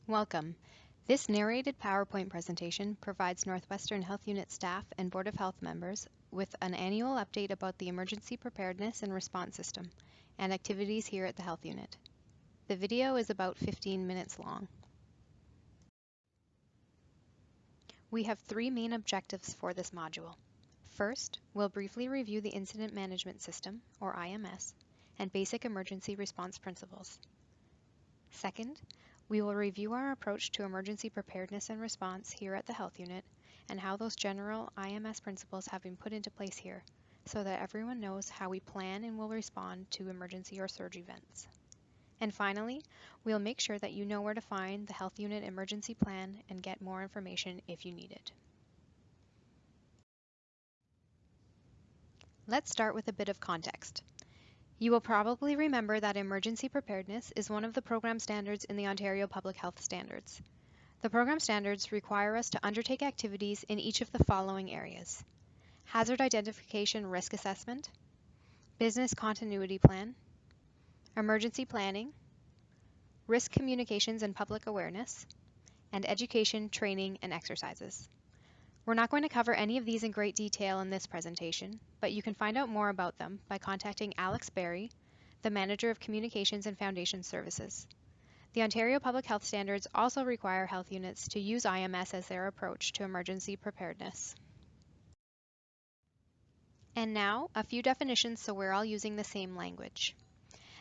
Welcome. This narrated PowerPoint presentation provides Northwestern Health Unit staff and Board of Health members with an annual update about the Emergency Preparedness and Response System and activities here at the Health Unit. The video is about 15 minutes long. We have three main objectives for this module. First, we'll briefly review the Incident Management System, or IMS, and basic emergency response principles. Second, we will review our approach to emergency preparedness and response here at the Health Unit and how those general IMS principles have been put into place here so that everyone knows how we plan and will respond to emergency or surge events. And finally, we'll make sure that you know where to find the Health Unit emergency plan and get more information if you need it. Let's start with a bit of context. You will probably remember that emergency preparedness is one of the program standards in the Ontario Public Health Standards. The program standards require us to undertake activities in each of the following areas: hazard identification risk assessment, business continuity plan, emergency planning, risk communications and public awareness, and education, training, and exercises. We're not going to cover any of these in great detail in this presentation, but you can find out more about them by contacting Alex Berry, the Manager of Communications and Foundation Services. The Ontario Public Health Standards also require health units to use IMS as their approach to emergency preparedness. And now, a few definitions so we're all using the same language.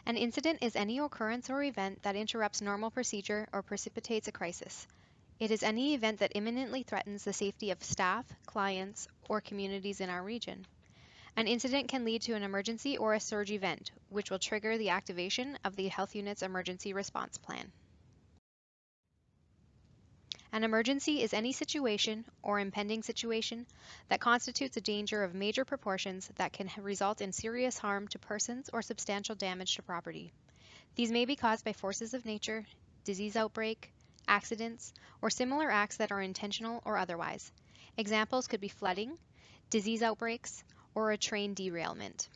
An incident is any occurrence or event that interrupts normal procedure or precipitates a crisis. It is any event that imminently threatens the safety of staff, clients, or communities in our region. An incident can lead to an emergency or a surge event, which will trigger the activation of the health unit's emergency response plan. An emergency is any situation or impending situation that constitutes a danger of major proportions that can result in serious harm to persons or substantial damage to property. These may be caused by forces of nature, disease outbreak, accidents, or similar acts that are intentional or otherwise. Examples could be flooding, disease outbreaks, or a train derailment.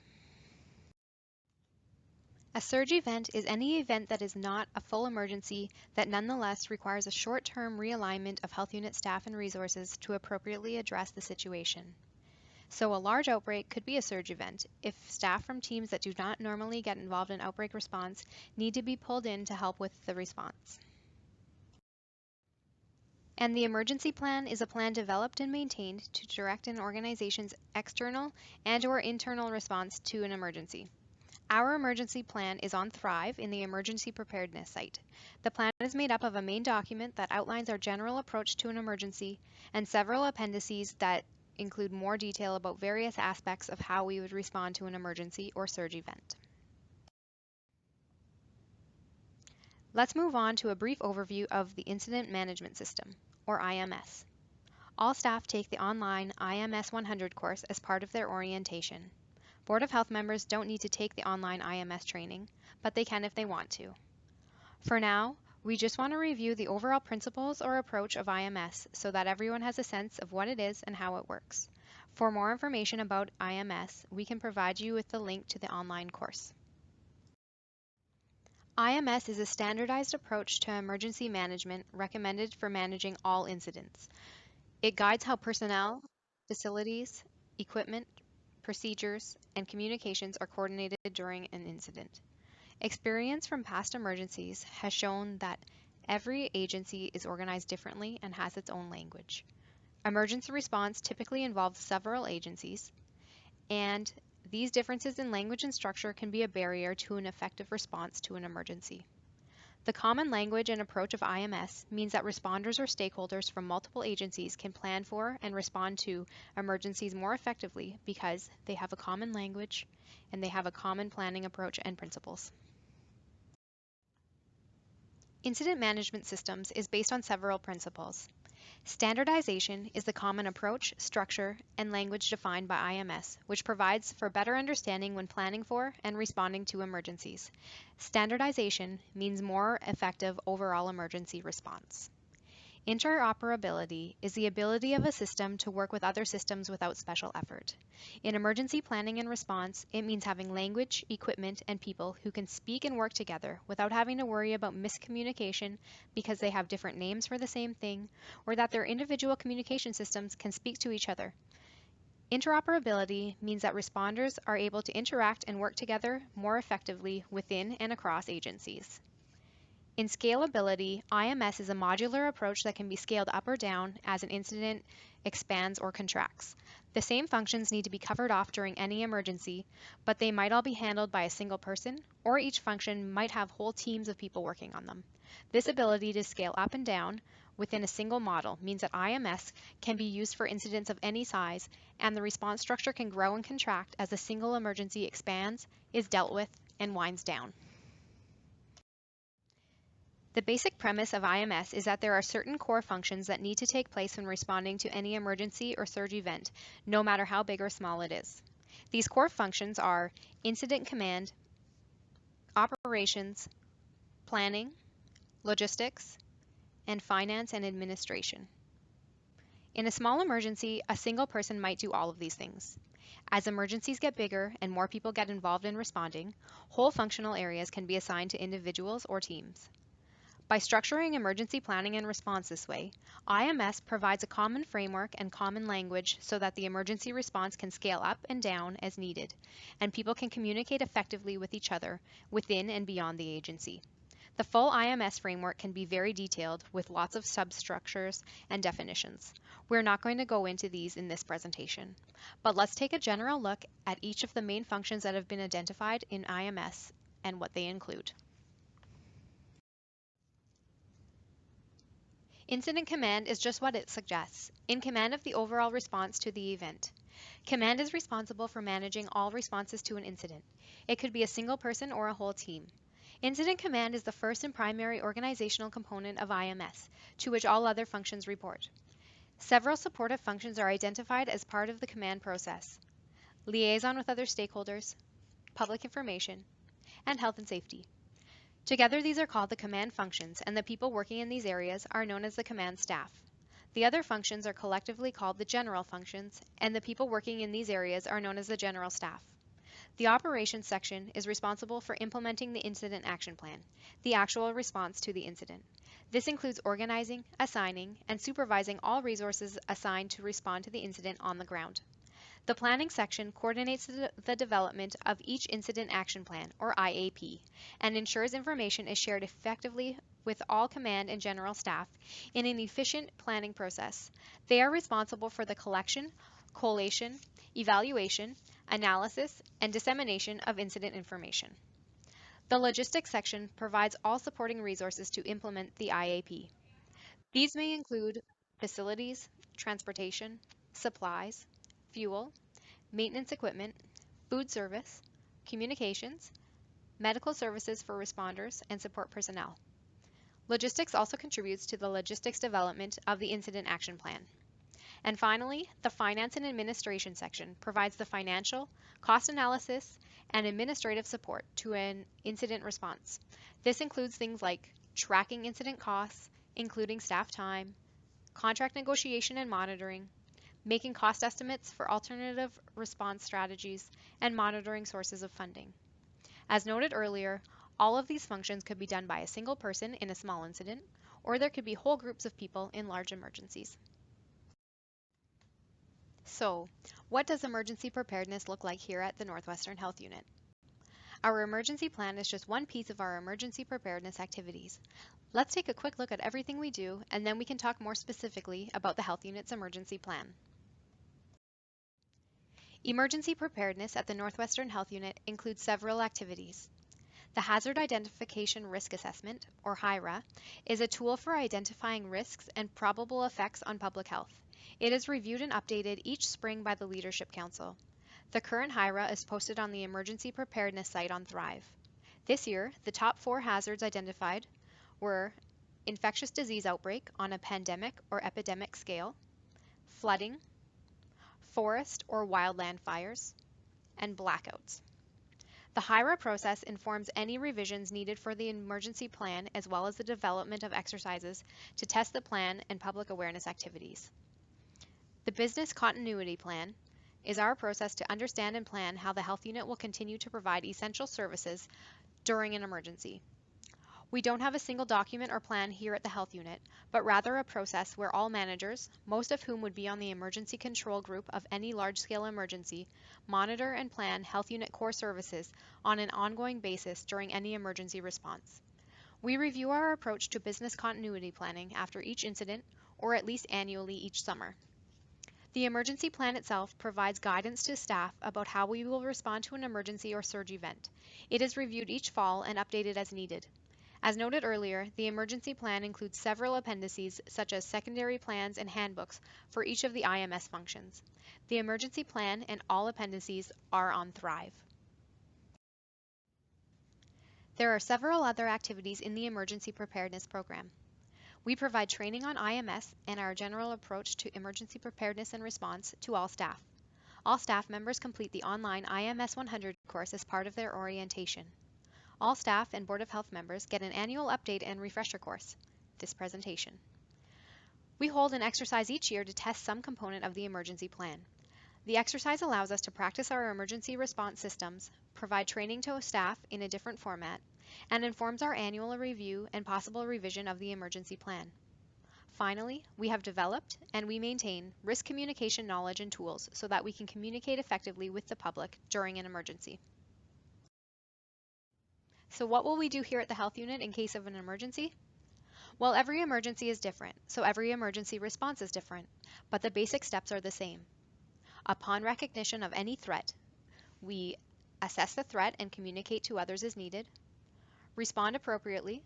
A surge event is any event that is not a full emergency that nonetheless requires a short-term realignment of health unit staff and resources to appropriately address the situation. So a large outbreak could be a surge event if staff from teams that do not normally get involved in outbreak response need to be pulled in to help with the response. And the emergency plan is a plan developed and maintained to direct an organization's external and/or internal response to an emergency. Our emergency plan is on Thrive in the Emergency Preparedness site. The plan is made up of a main document that outlines our general approach to an emergency and several appendices that include more detail about various aspects of how we would respond to an emergency or surge event. Let's move on to a brief overview of the Incident Management System, or IMS. All staff take the online IMS 100 course as part of their orientation. Board of Health members don't need to take the online IMS training, but they can if they want to. For now, we just want to review the overall principles or approach of IMS so that everyone has a sense of what it is and how it works. For more information about IMS, we can provide you with the link to the online course. IMS is a standardized approach to emergency management recommended for managing all incidents. It guides how personnel, facilities, equipment, procedures, and communications are coordinated during an incident. Experience from past emergencies has shown that every agency is organized differently and has its own language. Emergency response typically involves several agencies, and these differences in language and structure can be a barrier to an effective response to an emergency. The common language and approach of IMS means that responders or stakeholders from multiple agencies can plan for and respond to emergencies more effectively because they have a common language and they have a common planning approach and principles. Incident management systems is based on several principles. Standardization is the common approach, structure, and language defined by IMS, which provides for better understanding when planning for and responding to emergencies. Standardization means more effective overall emergency response. Interoperability is the ability of a system to work with other systems without special effort. In emergency planning and response, it means having language, equipment, and people who can speak and work together without having to worry about miscommunication because they have different names for the same thing or that their individual communication systems can speak to each other. Interoperability means that responders are able to interact and work together more effectively within and across agencies. In scalability, IMS is a modular approach that can be scaled up or down as an incident expands or contracts. The same functions need to be covered off during any emergency, but they might all be handled by a single person, or each function might have whole teams of people working on them. This ability to scale up and down within a single model means that IMS can be used for incidents of any size, and the response structure can grow and contract as a single emergency expands, is dealt with, and winds down. The basic premise of IMS is that there are certain core functions that need to take place when responding to any emergency or surge event, no matter how big or small it is. These core functions are incident command, operations, planning, logistics, and finance and administration. In a small emergency, a single person might do all of these things. As emergencies get bigger and more people get involved in responding, whole functional areas can be assigned to individuals or teams. By structuring emergency planning and response this way, IMS provides a common framework and common language so that the emergency response can scale up and down as needed, and people can communicate effectively with each other within and beyond the agency. The full IMS framework can be very detailed with lots of substructures and definitions. We're not going to go into these in this presentation, but let's take a general look at each of the main functions that have been identified in IMS and what they include. Incident command is just what it suggests, in command of the overall response to the event. Command is responsible for managing all responses to an incident. It could be a single person or a whole team. Incident command is the first and primary organizational component of IMS, to which all other functions report. Several supportive functions are identified as part of the command process: liaison with other stakeholders, public information, and health and safety. Together, these are called the command functions, and the people working in these areas are known as the command staff. The other functions are collectively called the general functions, and the people working in these areas are known as the general staff. The operations section is responsible for implementing the incident action plan, the actual response to the incident. This includes organizing, assigning, and supervising all resources assigned to respond to the incident on the ground. The planning section coordinates the development of each incident action plan, or IAP, and ensures information is shared effectively with all command and general staff in an efficient planning process. They are responsible for the collection, collation, evaluation, analysis, and dissemination of incident information. The logistics section provides all supporting resources to implement the IAP. These may include facilities, transportation, supplies, fuel, maintenance equipment, food service, communications, medical services for responders, and support personnel. Logistics also contributes to the logistics development of the incident action plan. And finally, the finance and administration section provides the financial, cost analysis, and administrative support to an incident response. This includes things like tracking incident costs, including staff time, contract negotiation and monitoring, making cost estimates for alternative response strategies, and monitoring sources of funding. As noted earlier, all of these functions could be done by a single person in a small incident, or there could be whole groups of people in large emergencies. So, what does emergency preparedness look like here at the Northwestern Health Unit? Our emergency plan is just one piece of our emergency preparedness activities. Let's take a quick look at everything we do, and then we can talk more specifically about the Health Unit's emergency plan. Emergency preparedness at the Northwestern Health Unit includes several activities. The Hazard Identification Risk Assessment, or HIRA, is a tool for identifying risks and probable effects on public health. It is reviewed and updated each spring by the Leadership Council. The current HIRA is posted on the Emergency Preparedness site on Thrive. This year, the top 4 hazards identified were infectious disease outbreak on a pandemic or epidemic scale, flooding, forest or wildland fires, and blackouts. The HIRA process informs any revisions needed for the emergency plan as well as the development of exercises to test the plan and public awareness activities. The business continuity plan is our process to understand and plan how the health unit will continue to provide essential services during an emergency. We don't have a single document or plan here at the health unit, but rather a process where all managers, most of whom would be on the emergency control group of any large-scale emergency, monitor and plan health unit core services on an ongoing basis during any emergency response. We review our approach to business continuity planning after each incident, or at least annually each summer. The emergency plan itself provides guidance to staff about how we will respond to an emergency or surge event. It is reviewed each fall and updated as needed. As noted earlier, the emergency plan includes several appendices such as secondary plans and handbooks for each of the IMS functions. The emergency plan and all appendices are on Thrive. There are several other activities in the emergency preparedness program. We provide training on IMS and our general approach to emergency preparedness and response to all staff. All staff members complete the online IMS 100 course as part of their orientation. All staff and Board of Health members get an annual update and refresher course, this presentation. We hold an exercise each year to test some component of the emergency plan. The exercise allows us to practice our emergency response systems, provide training to staff in a different format, and informs our annual review and possible revision of the emergency plan. Finally, we have developed and we maintain risk communication knowledge and tools so that we can communicate effectively with the public during an emergency. So what will we do here at the health unit in case of an emergency? Well, every emergency is different, so every emergency response is different, but the basic steps are the same. Upon recognition of any threat, we assess the threat and communicate to others as needed, respond appropriately.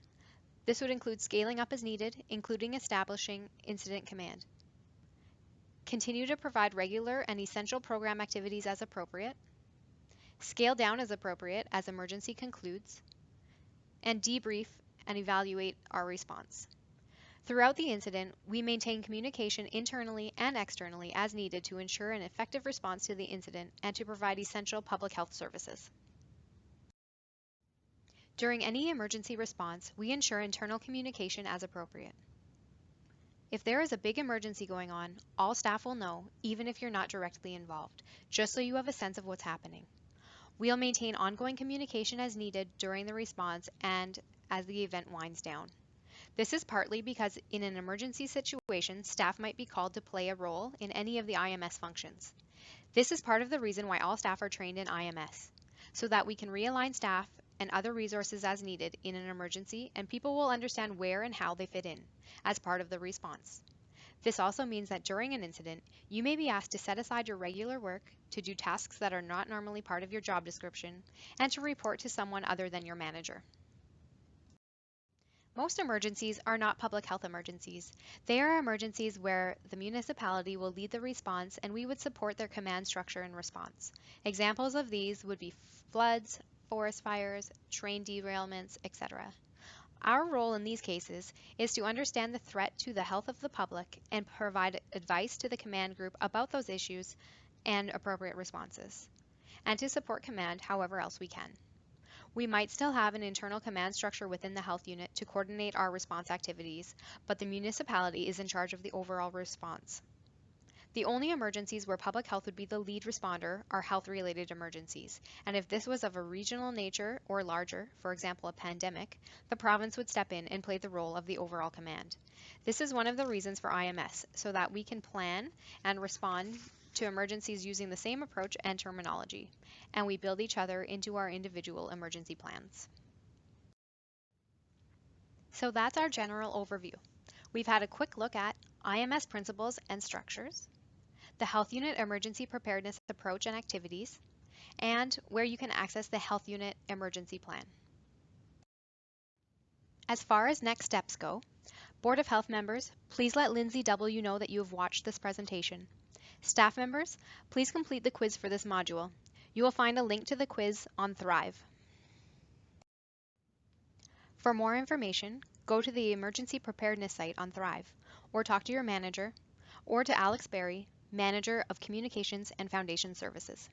This would include scaling up as needed, including establishing incident command. Continue to provide regular and essential program activities as appropriate, scale down as appropriate as emergency concludes, and debrief and evaluate our response. Throughout the incident, we maintain communication internally and externally as needed to ensure an effective response to the incident and to provide essential public health services. During any emergency response, we ensure internal communication as appropriate. If there is a big emergency going on, all staff will know, even if you're not directly involved, just so you have a sense of what's happening. We'll maintain ongoing communication as needed during the response and as the event winds down. This is partly because in an emergency situation, staff might be called to play a role in any of the IMS functions. This is part of the reason why all staff are trained in IMS, so that we can realign staff and other resources as needed in an emergency, and people will understand where and how they fit in as part of the response. This also means that during an incident, you may be asked to set aside your regular work, to do tasks that are not normally part of your job description, and to report to someone other than your manager. Most emergencies are not public health emergencies. They are emergencies where the municipality will lead the response and we would support their command structure and response. Examples of these would be floods, forest fires, train derailments, etc. Our role in these cases is to understand the threat to the health of the public and provide advice to the command group about those issues and appropriate responses, and to support command however else we can. We might still have an internal command structure within the health unit to coordinate our response activities, but the municipality is in charge of the overall response. The only emergencies where public health would be the lead responder are health-related emergencies, and if this was of a regional nature or larger, for example a pandemic, the province would step in and play the role of the overall command. This is one of the reasons for IMS, so that we can plan and respond to emergencies using the same approach and terminology, and we build each other into our individual emergency plans. So that's our general overview. We've had a quick look at IMS principles and structures, the health unit emergency preparedness approach and activities, and where you can access the health unit emergency plan. As far as next steps go, Board of Health members, please let Lindsay W. know that you have watched this presentation. Staff members, please complete the quiz for this module. You will find a link to the quiz on Thrive. For more information, go to the emergency preparedness site on Thrive, or talk to your manager, or to Alex Berry, Manager of Communications and Foundation Services.